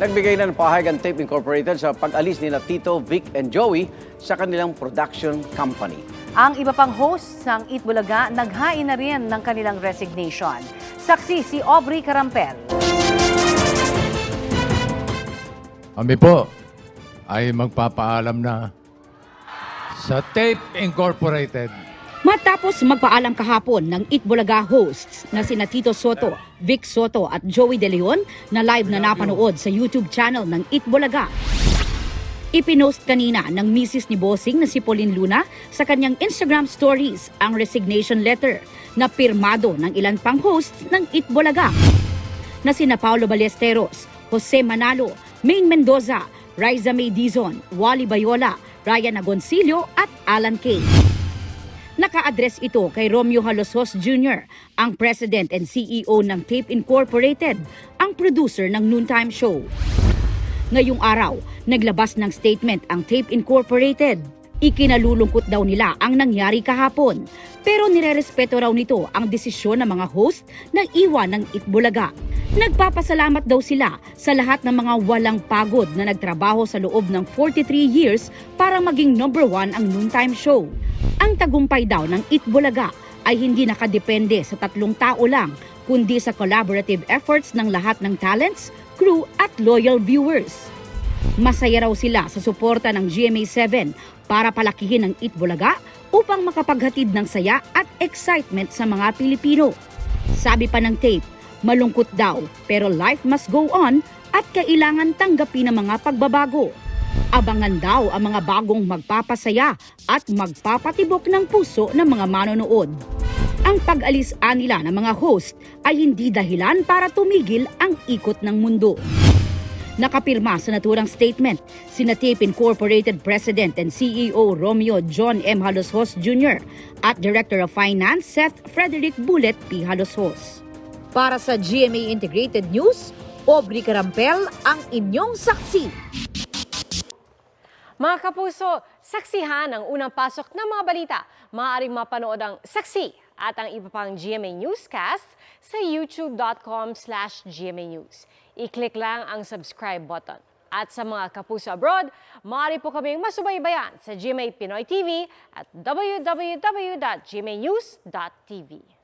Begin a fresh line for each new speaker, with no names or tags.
Nagbigay na ng pahayag ang Tape Incorporated sa pag-alis nila Tito, Vic and Joey sa kanilang production company.
Ang iba pang hosts ng Eat Bulaga naghain na rin ng kanilang resignation. Saksi si Aubrey Carampel.
Kami po ay magpapaalam na sa Tape Incorporated.
Matapos magpaalam kahapon ng Eat Bulaga hosts na sina Tito Soto, Vic Soto at Joey De Leon na live na napanood sa YouTube channel ng Eat Bulaga. Ipinost kanina ng misis ni Bossing na si Pauline Luna sa kanyang Instagram stories ang resignation letter na pirmado ng ilan pang hosts ng Eat Bulaga na sina Paulo Ballesteros, Jose Manalo, Maine Mendoza, Riza May Dizon, Wally Bayola, Ryan Agoncillo at Alan Kay. Naka-address ito kay Romeo Halosos Jr., ang President and CEO ng Tape Incorporated, ang producer ng noontime show. Ngayong araw, naglabas ng statement ang Tape Incorporated. Ikinalulungkot daw nila ang nangyari kahapon, pero nirerespeto raw nito ang desisyon ng mga host na iwan ng Eat Bulaga. Nagpapasalamat daw sila sa lahat ng mga walang pagod na nagtrabaho sa loob ng 43 years para maging number 1 ang noontime show. Ang tagumpay daw ng Eat Bulaga ay hindi nakadepende sa 3 tao lang, kundi sa collaborative efforts ng lahat ng talents, crew at loyal viewers. Masaya raw sila sa suporta ng GMA7 para palakihin ang Eat Bulaga upang makapaghatid ng saya at excitement sa mga Pilipino. Sabi pa ng Tape, malungkot daw pero life must go on at kailangan tanggapin ang mga pagbabago. Abangan daw ang mga bagong magpapasaya at magpapatibok ng puso ng mga manonood. Ang pag-alis nila ng mga host ay hindi dahilan para tumigil ang ikot ng mundo. Nakapirma sa naturang statement sina Tape Incorporated President and CEO Romeo John M. Halosos Jr. at Director of Finance Seth Frederick Bullet P. Halosos. Para sa GMA Integrated News, Aubrey Carampel ang inyong saksi.
Mga kapuso, saksihan ang unang pasok ng mga balita. Maaaring mapanood ang Saksi at ang iba pang GMA Newscast sa youtube.com/GMA News. I-click lang ang subscribe button. At sa mga kapuso abroad, maaari po kaming masubaybayan sa GMA Pinoy TV at www.gmanews.tv.